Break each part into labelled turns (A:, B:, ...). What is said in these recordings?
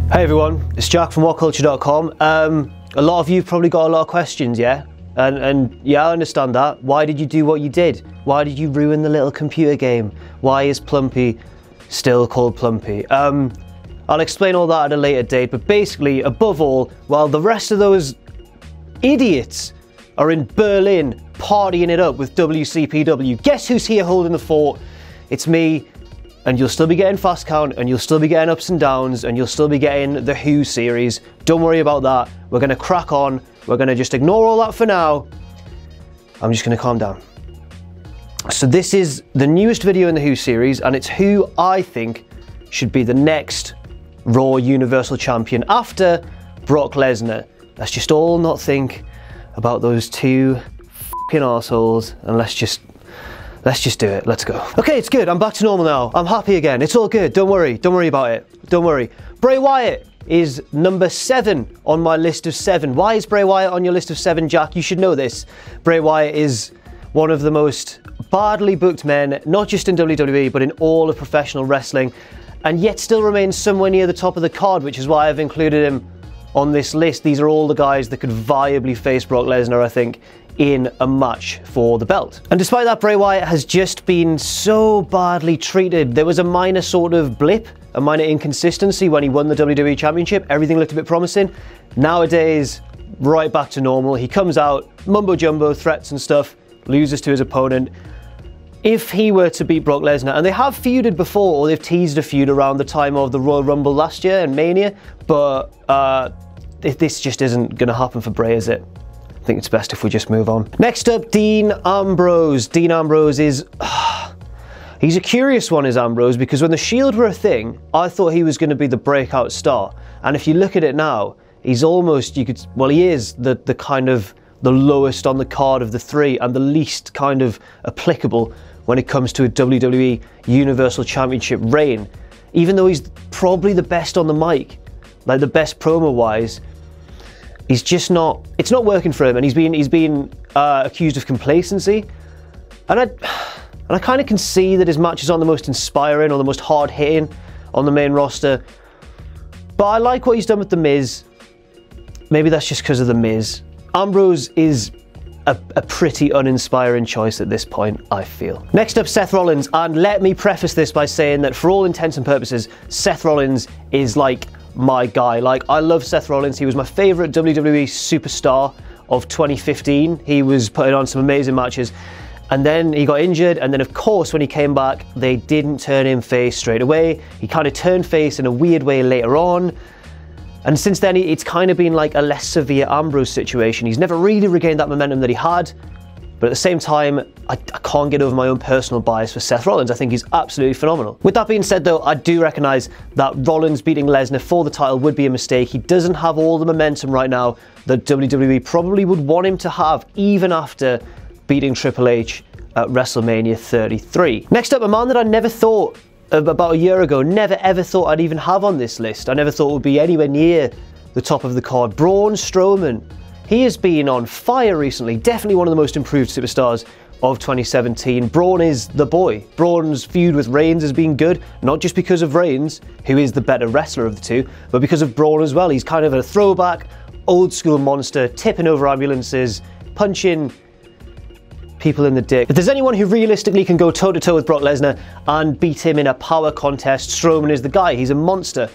A: Hey everyone, it's Jack from WhatCulture.com. A lot of you probably got a lot of questions, yeah? And yeah, I understand that. Why did you do what you did? Why did you ruin the little computer game? Why is Plumpy still called Plumpy? I'll explain all that at a later date, but basically, above all, while the rest of those idiots are in Berlin partying it up with WCPW, guess who's here holding the fort? It's me. And you'll still be getting fast count, and you'll still be getting ups and downs, and you'll still be getting the Who series. Don't worry about that. We're gonna crack on. We're gonna just ignore all that for now. I'm just gonna calm down. So this is the newest video in the Who series, and it's who I think should be the next Raw Universal Champion after Brock Lesnar. Let's just all not think about those two fucking arseholes, and let's just do it. Let's go. Okay, it's good. I'm back to normal now. I'm happy again. It's all good. Don't worry. Don't worry about it. Don't worry. Bray Wyatt is number 7 on my list of 7. Why is Bray Wyatt on your list of 7, Jack? You should know this. Bray Wyatt is one of the most badly booked men, not just in WWE, but in all of professional wrestling, and yet still remains somewhere near the top of the card, which is why I've included him on this list. These are all the guys that could viably face Brock Lesnar, I think, in a match for the belt. And despite that, Bray Wyatt has just been so badly treated. There was a minor sort of blip, a minor inconsistency when he won the WWE Championship. Everything looked a bit promising. Nowadays, right back to normal. He comes out, mumbo jumbo, threats and stuff, loses to his opponent. If he were to beat Brock Lesnar, and they have feuded before, or they've teased a feud around the time of the Royal Rumble last year and Mania, but this just isn't gonna happen for Bray, is it? I think it's best if we just move on. Next up, Dean Ambrose. Dean Ambrose is... he's a curious one, is Ambrose, because when the Shield were a thing, I thought he was going to be the breakout star. And if you look at it now, he's almost, he is the kind of the lowest on the card of the three and the least kind of applicable when it comes to a WWE Universal Championship reign. Even though he's probably the best on the mic, like the best promo-wise, he's just not, it's not working for him, and he's been accused of complacency. And I kind of can see that his matches aren't the most inspiring or the most hard-hitting on the main roster. But I like what he's done with The Miz. Maybe that's just because of The Miz. Ambrose is a pretty uninspiring choice at this point, I feel. Next up, Seth Rollins, and let me preface this by saying that for all intents and purposes, Seth Rollins is like my guy. Like, I love Seth Rollins. He was my favorite WWE superstar of 2015. He was putting on some amazing matches, and then he got injured, and then of course when he came back, they didn't turn him face straight away. He kind of turned face in a weird way later on, and since then it's kind of been like a less severe Ambrose situation. He's never really regained that momentum that he had. But at the same time, I can't get over my own personal bias for Seth Rollins. I think he's absolutely phenomenal. With that being said though, I do recognise that Rollins beating Lesnar for the title would be a mistake. He doesn't have all the momentum right now that WWE probably would want him to have, even after beating Triple H at WrestleMania 33. Next up, a man that I never thought, about a year ago, never ever thought I'd even have on this list. I never thought it would be anywhere near the top of the card. Braun Strowman. He has been on fire recently, definitely one of the most improved superstars of 2017. Braun is the boy. Braun's feud with Reigns has been good, not just because of Reigns, who is the better wrestler of the two, but because of Braun as well. He's kind of a throwback, old school monster, tipping over ambulances, punching people in the dick. If there's anyone who realistically can go toe to toe with Brock Lesnar and beat him in a power contest, Strowman is the guy. He's a monster.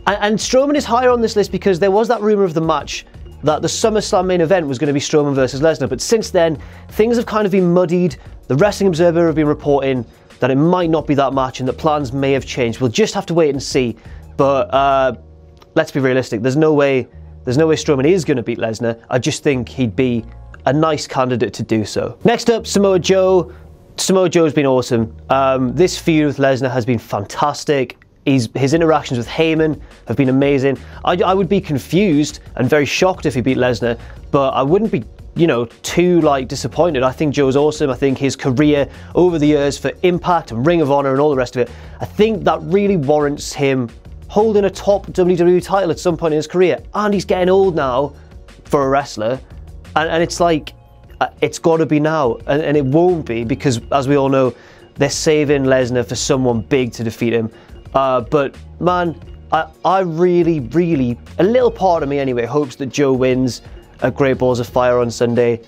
A: And Strowman is higher on this list because there was that rumor of the match that the SummerSlam main event was going to be Strowman versus Lesnar, but since then, things have kind of been muddied. The Wrestling Observer have been reporting that it might not be that match and that plans may have changed. We'll just have to wait and see, but let's be realistic. There's no way Strowman is going to beat Lesnar. I just think he'd be a nice candidate to do so. Next up, Samoa Joe. Samoa Joe's been awesome. This feud with Lesnar has been fantastic. His interactions with Heyman have been amazing. I would be confused and very shocked if he beat Lesnar, but I wouldn't be, too disappointed. I think Joe's awesome. I think his career over the years for Impact and Ring of Honor and all the rest of it, I think that really warrants him holding a top WWE title at some point in his career. And he's getting old now for a wrestler, and it's like, it's got to be now, and it won't be, because as we all know, they're saving Lesnar for someone big to defeat him. But man, I really, a little part of me anyway, hopes that Joe wins at Great Balls of Fire on Sunday.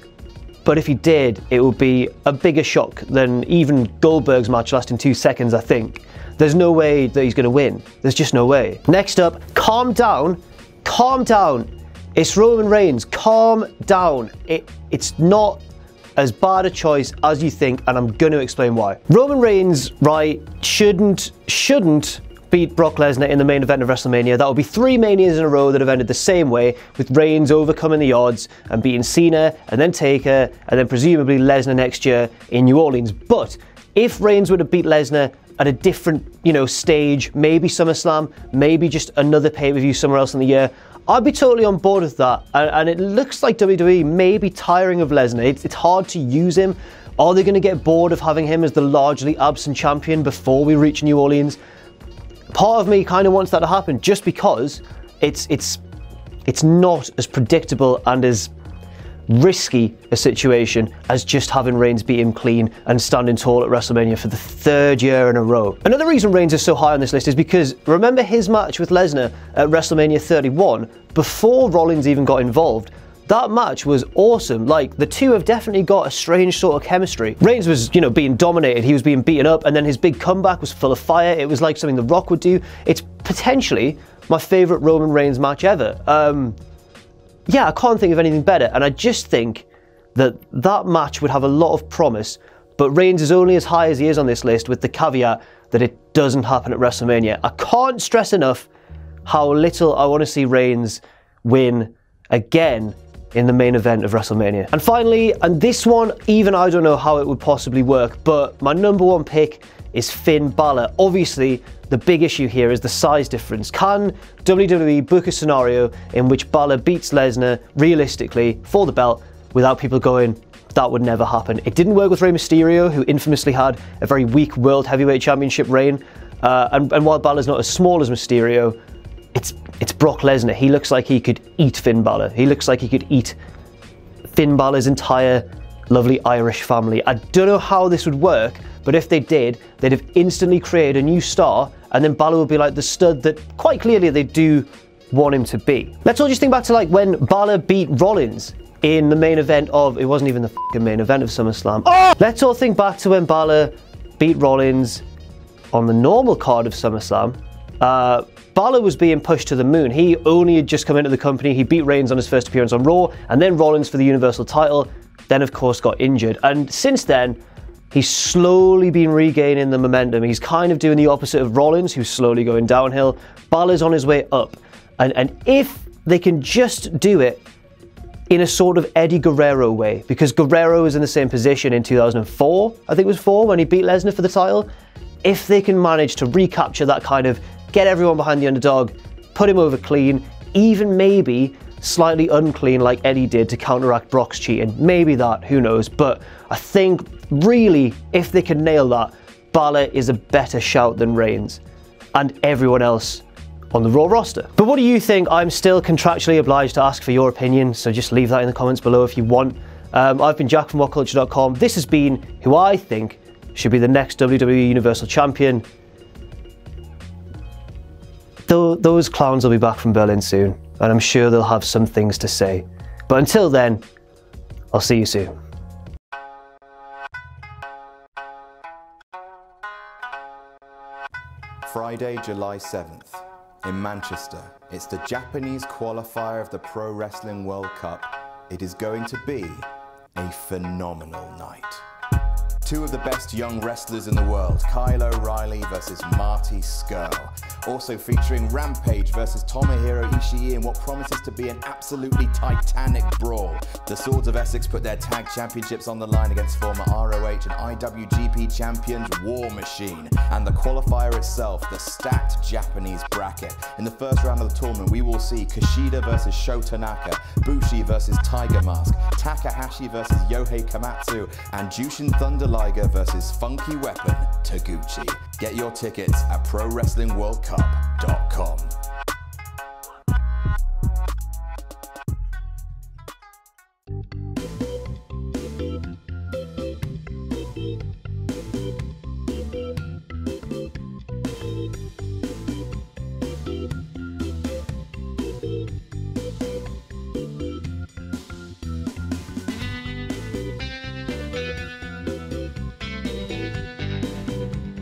A: But if he did, it would be a bigger shock than even Goldberg's match lasting 2 seconds, I think. There's no way that he's going to win. There's just no way. Next up, calm down. Calm down. It's Roman Reigns. Calm down. It's not as bad a choice as you think, and I'm going to explain why. Roman Reigns, right, shouldn't beat Brock Lesnar in the main event of WrestleMania. That would be 3 Manias in a row that have ended the same way, with Reigns overcoming the odds and beating Cena and then Taker and then presumably Lesnar next year in New Orleans. But if Reigns would have beat Lesnar at a different, stage, maybe SummerSlam, maybe just another pay-per-view somewhere else in the year, I'd be totally on board with that. And it looks like WWE may be tiring of Lesnar. It's hard to use him. Are they going to get bored of having him as the largely absent champion before we reach New Orleans? Part of me kind of wants that to happen, just because it's not as predictable and as risky a situation as just having Reigns beat him clean and standing tall at WrestleMania for the 3rd year in a row. Another reason Reigns is so high on this list is because remember his match with Lesnar at WrestleMania 31, before Rollins even got involved. That match was awesome. Like, the two have definitely got a strange sort of chemistry. Reigns was, being dominated, he was being beaten up, and then his big comeback was full of fire. It was like something The Rock would do. It's potentially my favourite Roman Reigns match ever. Yeah, I can't think of anything better, and I just think that match would have a lot of promise, but Reigns is only as high as he is on this list, with the caveat that it doesn't happen at WrestleMania. I can't stress enough how little I want to see Reigns win again in the main event of WrestleMania. And finally, and this one, even I don't know how it would possibly work, but my number 1 pick is Finn Balor. Obviously, the big issue here is the size difference. Can WWE book a scenario in which Balor beats Lesnar realistically for the belt without people going, that would never happen? It didn't work with Rey Mysterio, who infamously had a very weak World Heavyweight Championship reign. And while Balor's not as small as Mysterio, it's Brock Lesnar. He looks like he could eat Finn Balor. He looks like he could eat Finn Balor's entire lovely Irish family. I don't know how this would work, but if they did, they'd have instantly created a new star, and then Balor would be like the stud that quite clearly they do want him to be. Let's all just think back to like when Balor beat Rollins in the main event of, it wasn't even the fucking main event of SummerSlam. Oh! Let's all think back to when Balor beat Rollins on the normal card of SummerSlam. Balor was being pushed to the moon. He only had just come into the company. He beat Reigns on his first appearance on Raw, and then Rollins for the Universal title, then of course got injured. And since then, he's slowly been regaining the momentum. He's kind of doing the opposite of Rollins, who's slowly going downhill. Balor's on his way up. And if they can just do it in a sort of Eddie Guerrero way, because Guerrero was in the same position in 2004, I think it was 4, when he beat Lesnar for the title. If they can manage to recapture that kind of get everyone behind the underdog, put him over clean, even maybe slightly unclean like Eddie did to counteract Brock's cheating. Maybe that, who knows. But I think really, if they can nail that, Balor is a better shout than Reigns and everyone else on the Raw roster. But what do you think? I'm still contractually obliged to ask for your opinion, so just leave that in the comments below if you want. I've been Jack from WhatCulture.com. This has been who I think should be the next WWE Universal Champion. Those clowns will be back from Berlin soon, and I'm sure they'll have some things to say. But until then, I'll see you soon.
B: Friday, July 7th, in Manchester. It's the Japanese qualifier of the Pro Wrestling World Cup. It is going to be a phenomenal night. 2 of the best young wrestlers in the world, Kyle O'Reilly versus Marty Scurll. Also featuring Rampage versus Tomohiro Ishii in what promises to be an absolutely titanic brawl. The Swords of Essex put their tag championships on the line against former ROH and IWGP champions War Machine. And the qualifier itself, the stacked Japanese bracket. In the first round of the tournament, we will see Kushida versus Sho Tanaka, Bushi versus Tiger Mask, Takahashi versus Yohei Komatsu, and Jushin Thunder Liger versus Funky Weapon Taguchi. Get your tickets at ProWrestlingWorldCup.com.